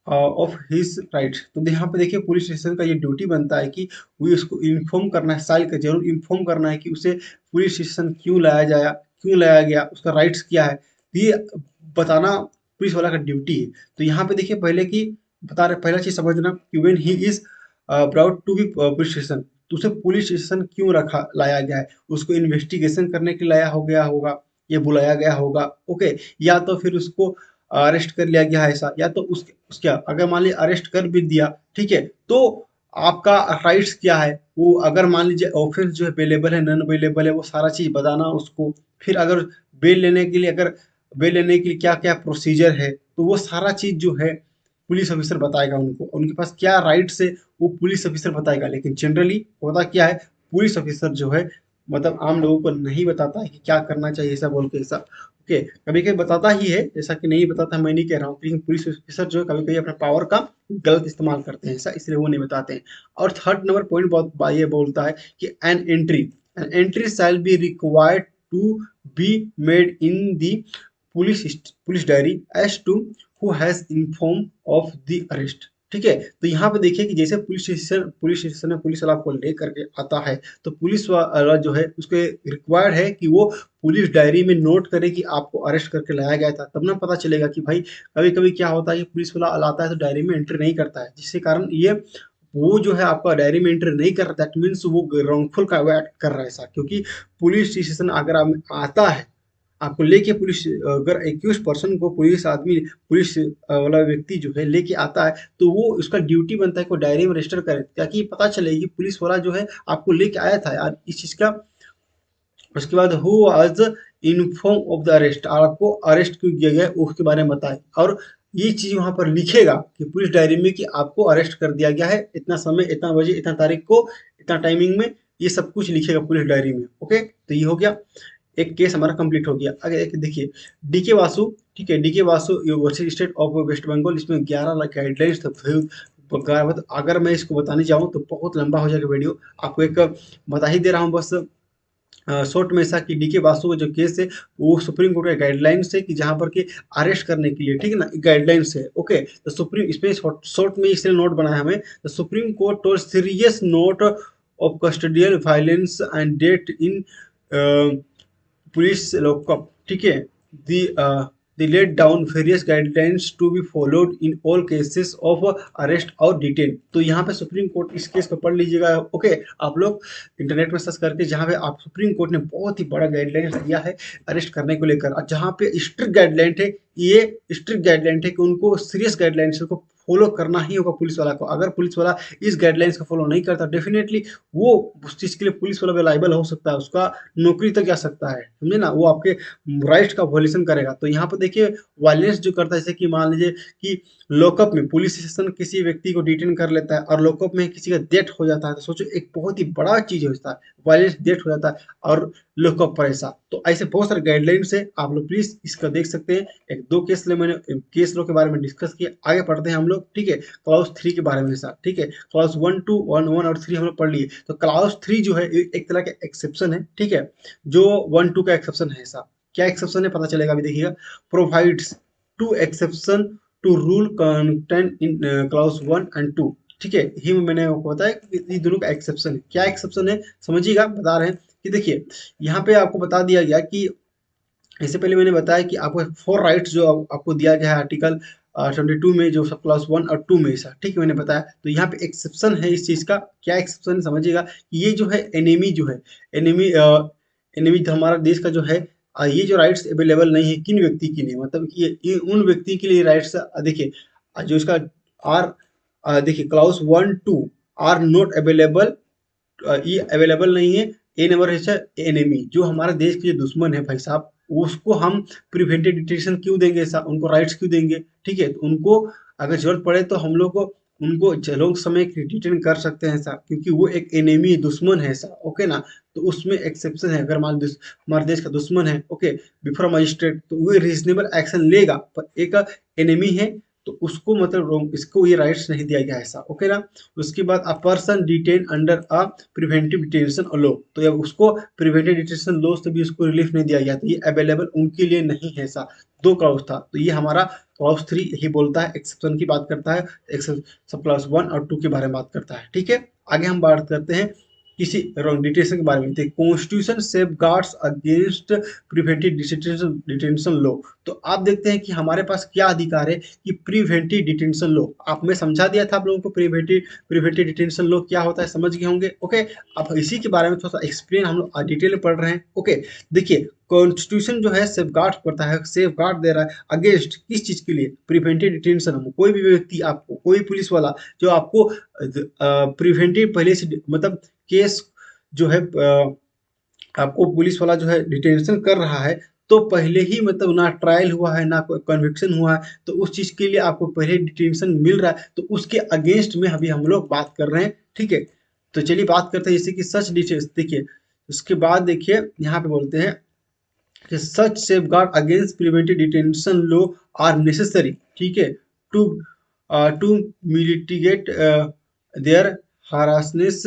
A: of his rights. तो यहाँ पे देखिए पुलिस स्टेशन का ये ड्यूटी बनता है कि वो उसको इन्फॉर्म करना है, साइल का जरूर इन्फॉर्म करना है कि उसे पुलिस स्टेशन क्यों लाया गया, उसका राइट्स क्या है, तो ये बताना पुलिस वाला का ड्यूटी है। तो यहाँ पे देखिए पहले की बता रहे, पहला चीज समझना कि when he is proud to be police station, तो उसे पुलिस स्टेशन क्यों रखा लाया गया है, उसको इन्वेस्टिगेशन करने के लिए लाया हो गया होगा, ये बुलाया गया होगा, ओके, या तो फिर उसको अरेस्ट कर लिया गया है ऐसा, या तो उसका अगर मान लीजिए अरेस्ट कर भी दिया, ठीक है, तो आपका राइट्स क्या है, वो अगर मान लीजिए ऑफेंस जो है अवेलेबल है, नॉन अवेलेबल है, वो सारा चीज बताना उसको। फिर अगर बेल लेने के लिए, अगर बेल लेने के लिए क्या क्या प्रोसीजर है, तो वो सारा चीज जो है पुलिस ऑफिसर बताएगा उनको, उनके पास क्या राइट्स है वो पुलिस ऑफिसर बताएगा। लेकिन जनरली होता क्या है, पुलिस ऑफिसर जो है मतलब आम लोगों को नहीं बताता है कि क्या करना चाहिए ऐसा बोल के ऐसा, ओके, कभी कभी बताता ही है, जैसा कि नहीं बताता मैं नहीं कह रहा हूँ, लेकिन पुलिस ऑफिसर जो है कभी कभी अपने पावर का गलत इस्तेमाल करते हैं ऐसा, इसलिए वो नहीं बताते हैं। और थर्ड नंबर पॉइंट बहुत ये बोलता है कि an entry shall be required to be made in the police diary as to who has inform of the arrest. ठीक है। तो यहाँ पे देखिए कि जैसे पुलिस स्टेशन में पुलिस वाला आपको लेकर के आता है, तो पुलिस वाला जो है उसके रिक्वायर्ड है कि वो पुलिस डायरी में नोट करे कि आपको अरेस्ट करके लाया गया था, तब ना पता चलेगा कि भाई कभी कभी क्या होता है कि पुलिस वाला लाता है तो डायरी में एंट्री नहीं करता है, जिसके कारण ये वो जो है आपका डायरी में एंट्री नहीं कर रहा, दैट मीन्स वो रॉन्गफुल का एक्ट कर रहा है ऐसा, क्योंकि पुलिस स्टेशन अगर आता है आपको लेके पुलिस, अगर एक्यूज पर्सन को पुलिस आदमी पुलिस वाला व्यक्ति जो है लेके आता है, तो वो उसका ड्यूटी बनता है कि वो डायरी में रजिस्टर करे, ताकि पता चले कि पुलिस वाला जो है आपको लेके आया था यार इस चीज का। उसके बाद who was inform of the arrest, आपको अरेस्ट क्यों किया गया उसके बारे में बताए, और ये चीज वहां पर लिखेगा कि पुलिस डायरी में कि आपको अरेस्ट कर दिया गया है इतना समय इतना बजे इतना तारीख को इतना टाइमिंग में, ये सब कुछ लिखेगा पुलिस डायरी में। ओके, तो ये हो गया, एक केस हमारा कंप्लीट हो गया। आगे एक देखिए डीके वासु, ठीक है, DK Vasu university state of West Bengal, इसमें 11 गाइडलाइंस थे। अगर मैं इसको बताने जाऊँ तो बहुत लंबा हो जाएगा वीडियो, आपको एक बता ही दे रहा हूँ बस शॉर्ट में, ऐसा कि डीके वासु का जो केस है वो सुप्रीम कोर्ट का गाइडलाइंस है कि जहां पर कि अरेस्ट करने के लिए, ठीक है ना, गाइडलाइंस है। ओके, तो सुप्रीम इसमें शॉर्ट में इसलिए नोट बनाया हमें, the supreme court told serious note of custodial violence and death in police lockup, ठीक है, the they laid down various guidelines to be followed in all cases of arrest और detain. तो यहाँ पे सुप्रीम कोर्ट इस case को पढ़ लीजिएगा। ओके, आप लोग इंटरनेट में सर्च करके, जहाँ पे आप सुप्रीम कोर्ट ने बहुत ही बड़ा गाइडलाइंस दिया है अरेस्ट करने को लेकर, और जहाँ पे स्ट्रिक्ट गाइडलाइन है, ये स्ट्रिक्ट गाइडलाइन है कि उनको सीरियस गाइडलाइंस को फॉलो करना ही होगा पुलिस वाला को। अगर पुलिस वाला इस गाइडलाइंस को फॉलो नहीं करता, डेफिनेटली वो उस चीज़ के लिए पुलिस वाला लाइबल हो सकता है, उसका नौकरी तक जा सकता है, समझे ना, वो आपके राइट्स का वॉल्यूशन करेगा। तो यहाँ पर देखिए वायलेंस जो करता है, जैसे कि मान लीजिए कि लॉकअप में पुलिस स्टेशन किसी व्यक्ति को डिटेन कर लेता है और लॉकअप में किसी का डेथ हो जाता है, तो सोचो एक बहुत ही बड़ा चीज होता है, वायलेंस डेथ हो जाता है और लॉकअप पर ऐसा। तो ऐसे बहुत सारे गाइडलाइंस है, आप लोग प्लीज इसका देख सकते हैं। एक दो केस ले मैंने केस लॉ के बारे में डिस्कस किया, आगे पढ़ते हैं हम लोग, ठीक है। क्लाउज 3 के बारे में ऐसा, ठीक है, क्लाउज 1 और 3 हम लोग पढ़ लिए। तो क्लाउज 3 जो है एक तरह का एक्सेप्शन है, ठीक है, जो 1-2 का एक्सेप्शन है ऐसा। क्या एक्सेप्शन है पता चलेगा अभी देखिएगा। Provides two exception to rule content in clause 1 and 2, ठीक है, ही मैंने आपको बताया कि ये दोनों का एक्सेप्शन है। क्या एक्सेप्शन है समझिएगा, बता रहे हैं कि देखिए यहाँ पे आपको बता दिया गया कि इससे पहले मैंने बताया कि आपको 4 राइट्स जो आपको दिया गया है आर्टिकल 22 में, जो सब क्लास 1 और 2 में ऐसा, ठीक है, मैंने बताया। तो यहाँ पे एक्सेप्शन है इस चीज का। क्या एक्सेप्शन समझिएगा, ये जो है एनिमी जो है, एनिमी एनिमी हमारा देश का जो है, ये जो राइट्स अवेलेबल नहीं है किन व्यक्ति के लिए, मतलब कि ये उन व्यक्ति के लिए राइट्स, देखिए जो इसका आर, देखिए क्लाउज 1-2 आर नॉट अवेलेबल, ये अवेलेबल नहीं है। ए नंबर है एनिमी, जो हमारे देश के जो दुश्मन है भाई साहब, उसको हम प्रिवेंटिव डिटेंशन क्यों देंगे ऐसा, उनको राइट्स क्यों देंगे, ठीक है। तो उनको अगर जरूरत पड़े तो हम लोग को उनको लोग समय डिटेन कर सकते हैं ऐसा, क्योंकि वो एक एनिमी दुश्मन है ऐसा। ओके ना, तो उसमें एक्सेप्शन है, अगर मान हमारे देश का दुश्मन है, ओके, बिफोर मजिस्ट्रेट, तो वो रीजनेबल एक्शन लेगा, पर एक एनिमी है तो उसको मतलब इसको ये राइट्स नहीं दिया गया ऐसा। ओके ना, उसके बाद a person detain under a preventive detention law, तो जब उसको प्रिवेंटिव डिटेंशन लॉ से भी उसको रिलीफ नहीं दिया गया, तो ये अवेलेबल उनके लिए नहीं है ऐसा। दो क्लाउज था, तो ये हमारा क्लाउज 3 यही बोलता है, एक्सेप्शन की बात करता है, सब क्लाउज 1 और 2 के बारे में बात करता है, ठीक है। आगे हम बात करते हैं किसी रॉन्ग डिटेंशन के बारे में। Constitution safe guards against preventive detention law. तो आप देखते हैं कि हमारे पास क्या अधिकार है कि प्रिवेंटिव डिटेंशन लॉ, आप मैं समझा दिया था आप लोगों को प्रिवेंटिव डिटेंशन लॉ क्या होता है, समझ गए होंगे। ओके, अब इसी के बारे में थोड़ा सा एक्सप्लेन हम लोग डिटेल में पढ़ रहे हैं। ओके, देखिए कॉन्स्टिट्यूशन जो है सेफ गार्ड करता है, सेफ गार्ड दे रहा है अगेंस्ट किस चीज के लिए, प्रिवेंटिव डिटेंशन। कोई भी व्यक्ति आपको, कोई पुलिस वाला जो आपको प्रिवेंटिव पहले से मतलब केस जो है, आपको पुलिस वाला जो है डिटेंशन कर रहा है, तो पहले ही मतलब ना ट्रायल हुआ है ना कोई कन्विक्शन हुआ है, तो उस चीज के लिए आपको पहले डिटेंशन मिल रहा है, तो उसके अगेंस्ट में अभी हम लोग बात कर रहे हैं, ठीक है। तो चलिए बात करते हैं जैसे कि सच डिटेल्स, देखिए उसके बाद देखिए यहाँ पे बोलते हैं कि such safeguard against preventive detention law are necessary, ठीक है, to to mitigate their harshness,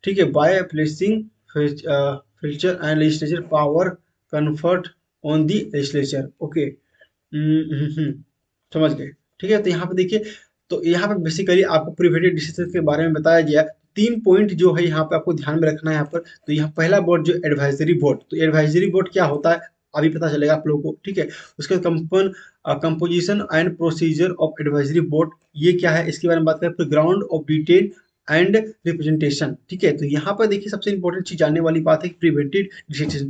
A: ठीक है, by placing future and legislature power conferred on the legislature. Okay, समझ गए, ठीक है। तो यहाँ पे देखिए, तो यहाँ पे बेसिकली आपको प्रिवेंटिव डिसीजन के बारे में बताया गया। 3 पॉइंट जो है यहाँ पे आपको ध्यान में रखना है यहाँ पर। तो यहाँ पहला बोर्ड जो एडवाइजरी बोर्ड, तो एडवाइजरी बोर्ड क्या होता है अभी पता चलेगा आप लोगों को, ठीक है। उसके composition and procedure of advisory board, ये क्या है इसके बारे में बात करें। फिर ground of detail and representation, ठीक है। तो यहाँ पर देखिए सबसे इंपॉर्टेंट चीज जानने वाली बात है प्रिवेंटिव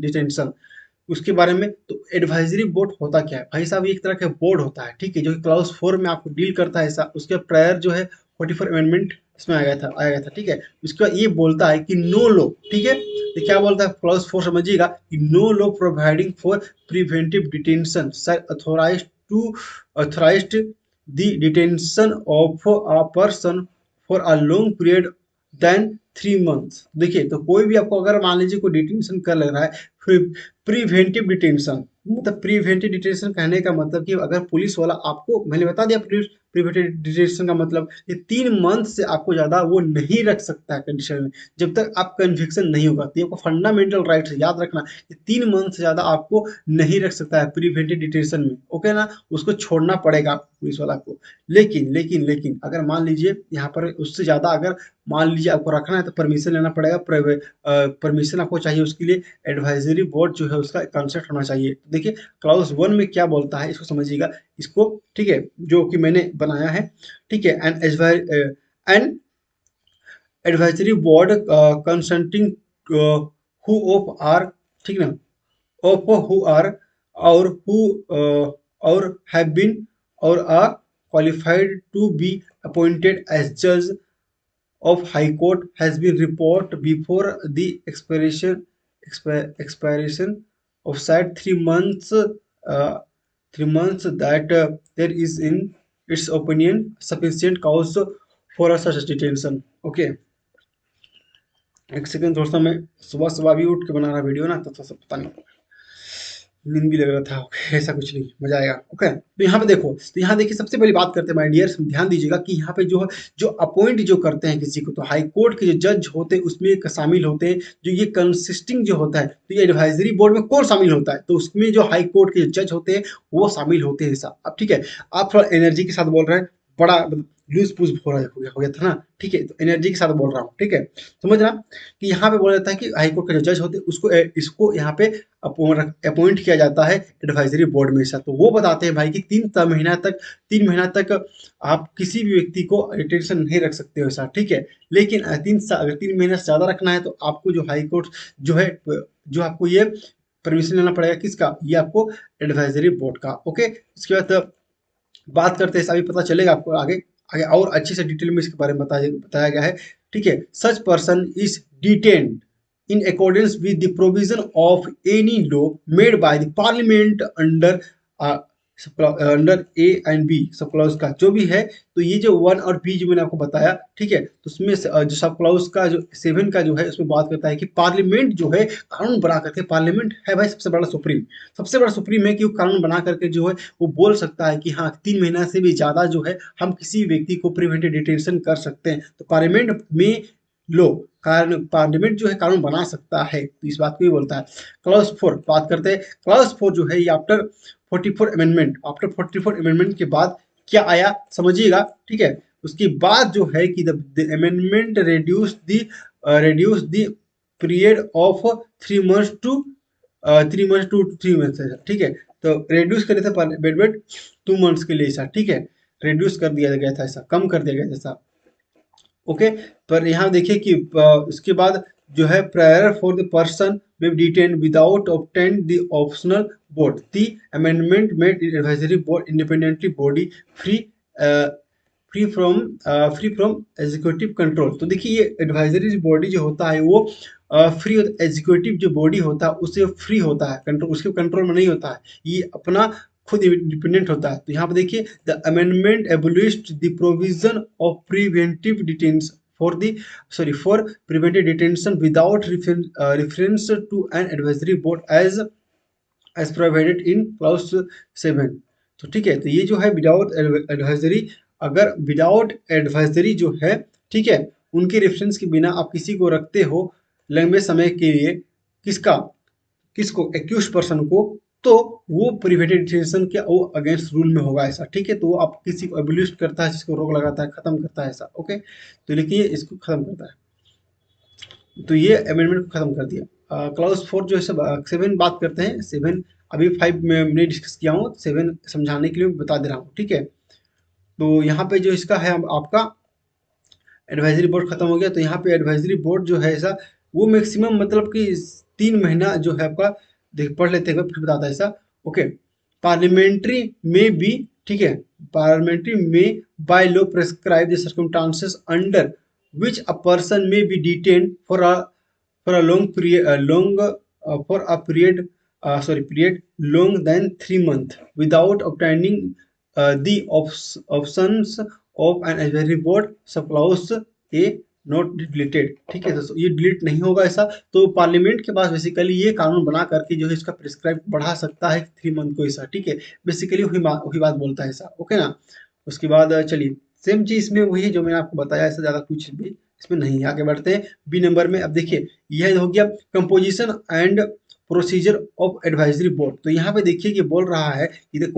A: डिटेंशन, उसके बारे में। तो एडवाइजरी बोर्ड होता क्या है भाई साहब, ये एक तरह का बोर्ड होता है, ठीक है, जो कि क्लाउज 4 में आपको डील करता है ऐसा। उसके प्रायर जो है 44 अमेंडमेंट इसमें आया था, ठीक है। उसके बाद ये बोलता है कि नो लो, ठीक है। ये क्या बोलता है क्लाउज 4, समझिएगा कि no law providing for preventive detention authorised the detention of a person for a long period than 3 months. देखिए तो कोई भी आपको अगर मान लीजिए कोई डिटेंशन कर लग रहा है, फिर प्रिवेंटिव डिटेंशन, मतलब प्रिवेंटिव डिटेंशन कहने का मतलब कि अगर पुलिस वाला आपको, मैंने बता दिया प्रिवेंटिव डिटेंशन का मतलब, ये 3 मंथ से आपको ज्यादा वो नहीं रख सकता है कंडीशन में, जब तक आप कन्विक्शन नहीं होगा। तो आपको फंडामेंटल राइट है, याद रखना, ये 3 मंथ से ज्यादा आपको नहीं रख सकता है प्रिवेंटिव डिटेंशन में, ओके ना। उसको छोड़ना पड़ेगा पुलिस वाला को। लेकिन अगर मान लीजिए यहाँ पर उससे ज्यादा अगर मान लीजिए आपको रखना है तो परमिशन लेना पड़ेगा। परमिशन आपको चाहिए उसके लिए, एडवाइजरी बोर्ड जो है उसका कंसेंट होना चाहिए। देखिए क्लाउज 1 में क्या बोलता है इसको समझिएगा इसको, ठीक है, जो कि मैंने बनाया है, ठीक है। And advisory board consulting who of are, ठीक ना, of who are or who or have been or are qualified to be appointed as judge of High Court has been report before the expiration of said 3 months, 3 months that there is in its opinion sufficient cause for a such detention. Okay, एक second, थोड़ा सा मैं सुबह सुबह भी उठ के बना रहा वीडियो ना, तो थोड़ा सा पता नहीं, नींद भी लग रहा था। ओके, ऐसा कुछ नहीं, मजा आएगा। ओके, तो यहाँ पे देखो, तो यहाँ देखिए सबसे पहली बात करते हैं माय डियर, ध्यान दीजिएगा कि यहाँ पे जो अपॉइंट जो करते हैं किसी को, तो हाई कोर्ट के जो जज होते हैं उसमें शामिल होते हैं। जो ये कंसिस्टिंग जो होता है, तो ये एडवाइजरी बोर्ड में कौन शामिल होता है, तो उसमें जो हाई कोर्ट के जज होते हैं वो शामिल होते हैं साहब। अब ठीक है, आप थोड़ा एनर्जी के साथ बोल रहे हैं, बड़ा लूज पूज हो गया था ना, ठीक है, तो एनर्जी के साथ बोल रहा हूँ, ठीक है। समझना कि यहाँ पे बोला जाता है कि हाईकोर्ट के जो जज होते हैं उसको इसको यहाँ पे अपॉइंट किया जाता है एडवाइजरी बोर्ड में। तो वो बताते हैं भाई कि 3 महीना तक आप किसी भी व्यक्ति को डिटेंशन नहीं रख सकते हो ऐसा, ठीक है। लेकिन अगर 3 महीने से ज्यादा रखना है तो आपको जो हाई कोर्ट जो है, जो आपको ये परमिशन लेना पड़ेगा, किसका, ये आपको एडवाइजरी बोर्ड का। ओके, इसके बाद बात करते हैं, अभी पता चलेगा आपको आगे आगे और अच्छे से डिटेल में इसके बारे में बताया गया है, ठीक है। Such person is detained in accordance with the provision of any law made by the parliament uh, under A and B sub clause का जो भी है। तो ये जो 1 और बी जो मैंने आपको बताया, ठीक है, तो उसमें जो सब क्लाउज का जो 7 का जो है उसमें बात करता है कि पार्लियामेंट जो है कानून बना करके, पार्लियामेंट है भाई सबसे बड़ा सुप्रीम है कि वो कानून बना करके जो है वो बोल सकता है कि हाँ 3 महीना से भी ज्यादा जो है हम किसी व्यक्ति को प्रिवेंटिव डिटेंशन कर सकते हैं। तो पार्लियामेंट में लो पार्लियामेंट जो है कानून बना सकता है, तो इस बात को ही बोलता है। क्लॉज 4 बात करते हैं। क्लॉज 4 जो है ये आफ्टर 44 अमेंडमेंट के बाद क्या आया समझिएगा, ठीक है। उसके बाद जो है कि the amendment reduce the period of 3 months to 3 months, ठीक है। तो reduce करे थे अमेंडमेंट 2 मंथ्स के लिए ऐसा, ठीक है, reduce कर दिया गया था ऐसा, कम कर दिया गया था ऐसा। ओके, पर यहाँ देखिए कि उसके बाद जो है prior for the person may be detained without obtain the optional board. The amendment made advisory board independently body free uh, free from executive control. तो देखिए ये एडवाइजरी बॉडी जो होता है वो फ्री, एग्जीक्यूटिव जो बॉडी होता है उससे फ्री होता है, कंट्रोल उसके कंट्रोल में नहीं होता है, ये अपना खुद इंडिपेंडेंट होता है। तो यहाँ पे देखिए the amendment एबोलिश्ड the provision of preventive detention for preventive detention without reference to an advisory board as provided in clause 7। तो ठीक है, तो ये जो है विदाउट एडवाइजरी, अगर विदाउट एडवाइजरी जो है, ठीक है, उनके रेफरेंस के बिना आप किसी को रखते हो लंबे समय के लिए, किसको एक्यूज पर्सन को, तो वो प्रिवेंटिव डिटेंशन के वो अगेंस्ट रूल में होगा ऐसा, ठीक है। तो वो आप किसी को एब्यूलिश करता है, जिसको रोक लगाता है, खत्म करता है ऐसा, ओके। तो लिखिए इसको खत्म करता है, तो ये अमेंडमेंट को खत्म कर दिया। क्लाउज 4 जो है सब 7 बात करते हैं। 7 अभी 5 में मैंने डिस्कस किया हूँ, 7 समझाने के लिए बता दे रहा हूँ, ठीक है। तो यहाँ पे जो इसका है आपका एडवाइजरी बोर्ड खत्म हो गया। तो यहाँ पे एडवाइजरी बोर्ड जो है ऐसा, वो मैक्सिमम मतलब कि 3 महीना जो है आपका, देख पढ़ लेते हैं फिर बताता है ऐसा, ओके। पार्लियामेंट्री में भी, ठीक है, पार्लियामेंट्री में by law prescribe the circumstances under which a person may be detained for a long period for a period long than 3 months without obtaining the options of an advisory board सब clause A not deleted, ठीक है दोस्तों, ये delete नहीं होगा ऐसा। तो parliament के पास बेसिकली ये कानून बना करके जो है इसका प्रिस्क्राइब बढ़ा सकता है 3 मंथ को ऐसा, ठीक है। बेसिकली वही बात बोलता है ऐसा, ओके ना। उसके बाद चलिए सेम चीज इसमें वही है जो मैंने आपको बताया, ऐसा ज्यादा कुछ भी इसमें नहीं है। आगे बढ़ते हैं बी नंबर में। अब देखिए यह हो गया composition and procedure of advisory board. तो यहाँ पे देखिए कि बोल रहा है कि the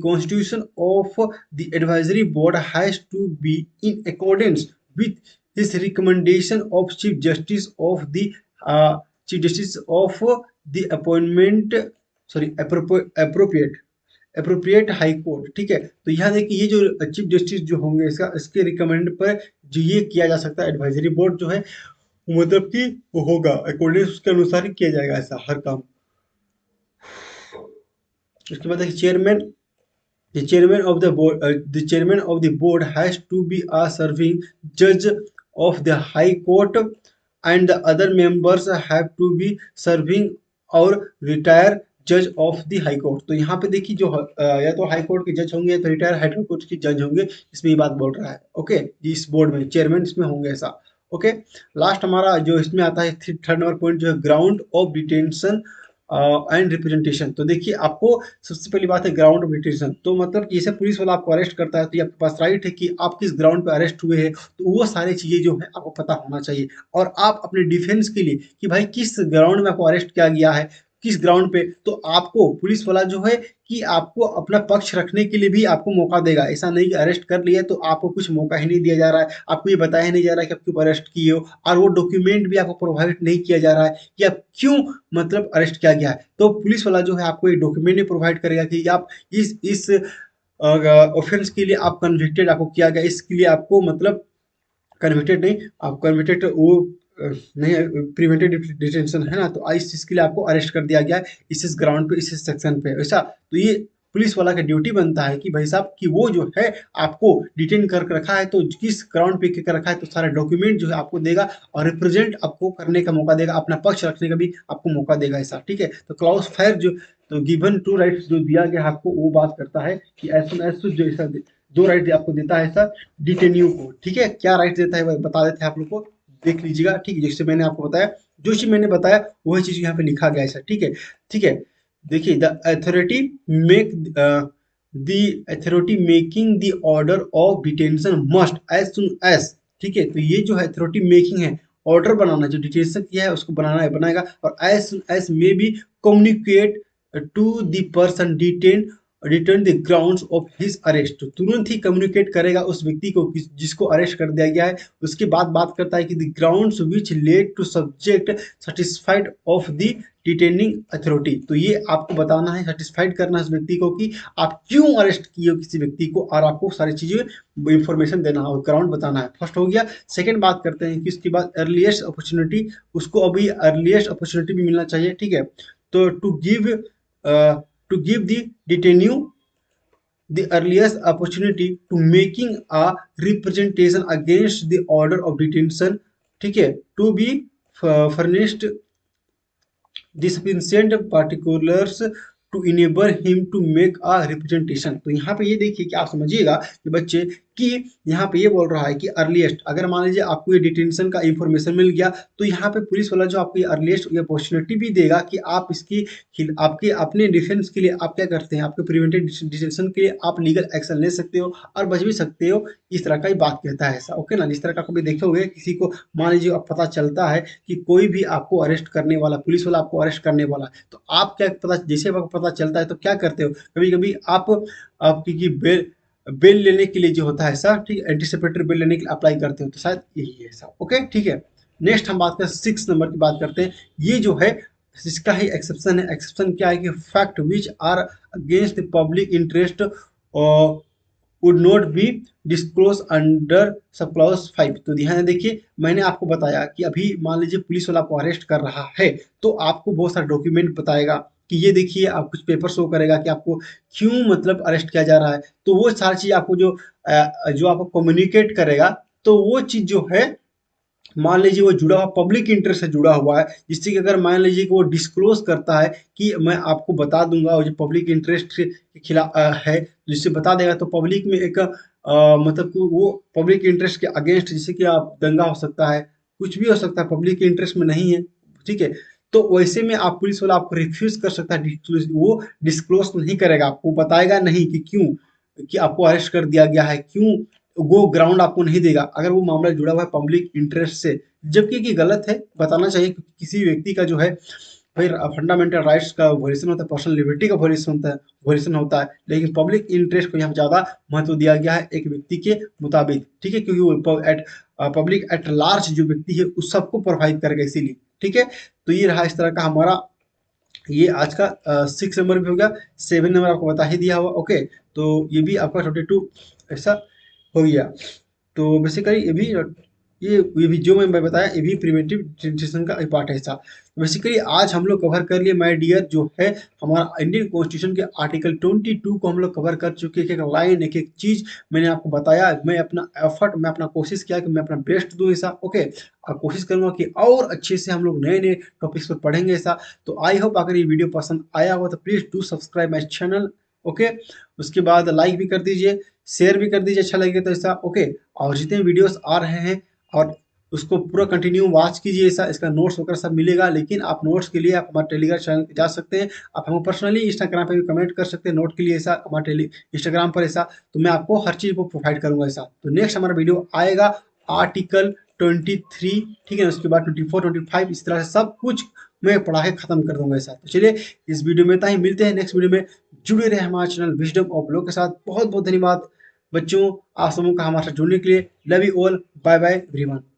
A: constitution of the advisory board has to be in accordance with his recommendation of chief justice of the appointment sorry appropriate high court, ठीक है। तो यहाँ देखिए ये जो चीफ जस्टिस जो होंगे इसके रिकमेंड पर जो ये किया जा सकता है एडवाइजरी बोर्ड जो है, मतलब कि वो होगा अकॉर्डिंग उसके अनुसार ही किया जाएगा ऐसा हर काम। उसके बाद देखिए chairman the chairman of the board has to be a serving judge of the high court and the other members have to be serving और रिटायर जज ऑफ द हाई कोर्ट। तो यहाँ पे देखिए जो या तो हाई कोर्ट के जज होंगे या तो रिटायर हाई कोर्ट के जज होंगे, इसमें ये बात बोल रहा है, ओके। इस बोर्ड में चेयरमैन इसमें होंगे ऐसा, ओके। लास्ट हमारा जो इसमें आता है थर्ड नंबर पॉइंट जो है ground of detention and representation. तो देखिए आपको सबसे पहली बात है ग्राउंड ऑफ डिटेंशन। तो मतलब कि जैसे पुलिस वाला आपको अरेस्ट करता है तो ये आपके पास राइट है कि आप किस ग्राउंड पे अरेस्ट हुए हैं, तो वो सारी चीजें जो है आपको पता होना चाहिए। और आप अपने डिफेंस के लिए कि भाई किस ग्राउंड में आपको अरेस्ट किया गया है, किस ग्राउंड पे, तो आपको पुलिस वाला जो है कि आपको अपना पक्ष रखने के लिए भी आपको मौका देगा। ऐसा नहीं कि अरेस्ट कर लिया तो आपको कुछ मौका ही नहीं दिया जा रहा है, आपको ये बताया नहीं जा रहा है कि आप क्यों अरेस्ट किए हो, और वो डॉक्यूमेंट भी आपको प्रोवाइड नहीं किया जा रहा है कि आप क्यों मतलब अरेस्ट किया गया है। तो पुलिस वाला जो है आपको एक डॉक्यूमेंट भी प्रोवाइड करेगा कि आप इस ऑफेंस के लिए आप कन्विक्टेड आपको किया गया, इसके लिए आपको मतलब कन्विक्टेड नहीं, आप कन्विक्टेड वो नहीं, प्रिवेंटिव डिटेंशन है ना, तो इस चीज़ के लिए आपको अरेस्ट कर दिया गया है इस ग्राउंड पे, इस सेक्शन पे ऐसा। तो ये पुलिस वाला का ड्यूटी बनता है कि भाई साहब कि वो जो है आपको डिटेन कर रखा है तो किस ग्राउंड पे कर रखा है, तो सारे डॉक्यूमेंट जो है आपको देगा और रिप्रेजेंट आपको करने का मौका देगा, अपना पक्ष रखने का भी आपको मौका देगा ऐसा, ठीक है। तो क्लाउज 5 जो तो गिवन टू राइट्स जो दिया गया आपको वो बात करता है कि एज सुन एज जो ऐसा दो राइट आपको देता है ऐसा डिटेन्यू को, ठीक है। क्या राइट देता है बता देते हैं आप लोग को, देख लीजिएगा, ठीक है। जैसे मैंने आपको बताया, जो चीज मैंने बताया वही चीज यहाँ पे लिखा गया है, ठीक है, ठीक है। देखिए the authority make the authority making the order of detention must as soon as, ठीक है। तो ये जो है अथॉरिटी मेकिंग है, ऑर्डर बनाना, जो डिटेंशन किया है उसको बनाना है, बनाएगा। और as soon as may be communicate to the person detain return the grounds of his arrest. तो तुरंत ही कम्युनिकेट करेगा उस व्यक्ति को जिसको अरेस्ट कर दिया गया है। उसके बाद बात करता है कि the grounds which led to subject satisfied of the detaining authority. तो ये आपको बताना है, सेटिस्फाइड करना है उस व्यक्ति को कि आप क्यों अरेस्ट किए हो किसी व्यक्ति को, और आपको सारी चीजें इंफॉर्मेशन देना है, ग्राउंड बताना है। फर्स्ट हो गया। सेकंड बात करते हैं कि उसके बाद अर्लीस्ट अपॉर्चुनिटी, उसको अभी अर्लीस्ट अपॉर्चुनिटी भी मिलना चाहिए, ठीक है। तो to give the detainee the earliest opportunity to making a representation against the order of detention, ठीक है, to be furnished the sufficient particulars to enable him to make a representation। तो यहाँ पे ये देखिए कि आप समझिएगा कि बच्चे कि यहाँ पे ये बोल रहा है कि अर्लीस्ट, अगर मान लीजिए आपको ये डिटेंशन का इंफॉर्मेशन मिल गया तो यहाँ पे पुलिस वाला जो आपको ये अर्लीस्ट ये अपॉर्चुनिटी भी देगा कि आप इसकी आपके अपने डिफेंस के लिए आप क्या करते हैं, आपके प्रिवेंटिव डिटेंशन के लिए आप लीगल एक्शन ले सकते हो और बच भी सकते हो। इस तरह का ही बात कहता है ऐसा, ओके ना। जिस तरह का कभी देखे होंगे किसी को मान लीजिए अब पता चलता है कि कोई भी आपको अरेस्ट करने वाला, पुलिस वाला आपको अरेस्ट करने वाला है, तो आप क्या पता, जैसे आपको पता चलता है तो क्या करते हो, कभी कभी आप आपकी बेल बेल लेने के लिए जो होता है ऐसा, ठीक है, एंटीसिपेटरी बेल लेने के लिए अप्लाई करते हो, तो शायद यही है ऐसा, ओके ठीक है। नेक्स्ट हम बात करें 6 नंबर की बात करते हैं। ये जो है इसका ही एक्सेप्शन है। एक्सेप्शन क्या है कि fact which are against the public interest would not be disclose under sub clause 5। तो ध्यान देखिए, मैंने आपको बताया कि अभी मान लीजिए पुलिस वाला आपको अरेस्ट कर रहा है तो आपको बहुत सारे डॉक्यूमेंट बताएगा कि ये देखिए, आप कुछ पेपर शो करेगा कि आपको क्यों मतलब अरेस्ट किया जा रहा है। तो वो सारी चीज आपको जो आपको कम्युनिकेट करेगा, तो वो चीज जो है मान लीजिए वो जुड़ा हुआ पब्लिक इंटरेस्ट से जुड़ा हुआ है, जिससे कि अगर मान लीजिए कि वो डिस्क्लोज करता है कि मैं आपको बता दूंगा, और जो पब्लिक इंटरेस्ट के खिलाफ है, जिससे बता देगा तो पब्लिक में एक मतलब कि वो पब्लिक इंटरेस्ट के अगेंस्ट, जैसे कि आप दंगा हो सकता है, कुछ भी हो सकता है, पब्लिक इंटरेस्ट में नहीं है, ठीक है। तो वैसे में आप पुलिस वाला आपको रिफ्यूज कर सकता है, वो डिस्क्लोज नहीं करेगा, आपको बताएगा नहीं कि क्यों, कि आपको अरेस्ट कर दिया गया है, क्यों, वो ग्राउंड आपको नहीं देगा अगर वो मामला जुड़ा हुआ है पब्लिक इंटरेस्ट से। जबकि ये गलत है, बताना चाहिए, क्योंकि किसी व्यक्ति का जो है फिर फंडामेंटल राइट्स का वायलेशन होता है, पर्सनल लिबर्टी का वायलेशन होता है, लेकिन पब्लिक इंटरेस्ट को यहाँ ज़्यादा महत्व दिया गया है एक व्यक्ति के मुताबिक, ठीक है, क्योंकि वो पब्लिक एट लार्ज जो व्यक्ति है उस सबको प्रोवाइड करेगा इसीलिए, ठीक है। तो ये रहा इस तरह का हमारा ये आज का 6 नंबर भी हो गया। 7 नंबर आपको बता ही दिया हुआ, ओके। तो ये भी आपका 22 ऐसा हो गया। तो बेसिकली ये भी जो मैं बताया ये भी प्रिवेंटिव डिटेंशन का एक पार्ट है ऐसा। बेसिकली आज हम लोग कवर कर लिए माय डियर, जो है हमारा इंडियन कॉन्स्टिट्यूशन के आर्टिकल 22 को हम लोग कवर कर चुके हैं। एक एक लाइन, एक एक चीज मैंने आपको बताया। मैं अपना कोशिश किया कि मैं अपना बेस्ट दूं ऐसा, ओके। और कोशिश करूंगा कि और अच्छे से हम लोग नए नए टॉपिक्स पर पढ़ेंगे ऐसा। तो आई होप अगर ये वीडियो पसंद आया हो तो please do subscribe my channel, okay. उसके बाद लाइक भी कर दीजिए, शेयर भी कर दीजिए अच्छा लगे तो ऐसा, ओके। और जितने वीडियोस आ रहे हैं और उसको पूरा कंटिन्यू वॉच कीजिए ऐसा, इसका नोट्स वगैरह सब मिलेगा। लेकिन आप नोट्स के लिए आप हमारे टेलीग्राम चैनल पे जा सकते हैं, आप हमको पर्सनली इंस्टाग्राम पे भी कमेंट कर सकते हैं नोट के लिए ऐसा, हमारे इंस्टाग्राम पर ऐसा। तो मैं आपको हर चीज़ को प्रोवाइड करूंगा ऐसा। तो नेक्स्ट हमारा वीडियो आएगा आर्टिकल 23, ठीक है, उसके बाद 24, 25, इस तरह से सब कुछ मैं पढ़ा के खत्म कर दूंगा ऐसा। तो चलिए इस वीडियो में ही मिलते हैं नेक्स्ट वीडियो में। जुड़े रहे हमारे चैनल विजडम ऑफ लॉ के साथ। बहुत बहुत धन्यवाद बच्चों, आप सबों का हमारे साथ जुड़ने के लिए। Love you all, bye bye everyone.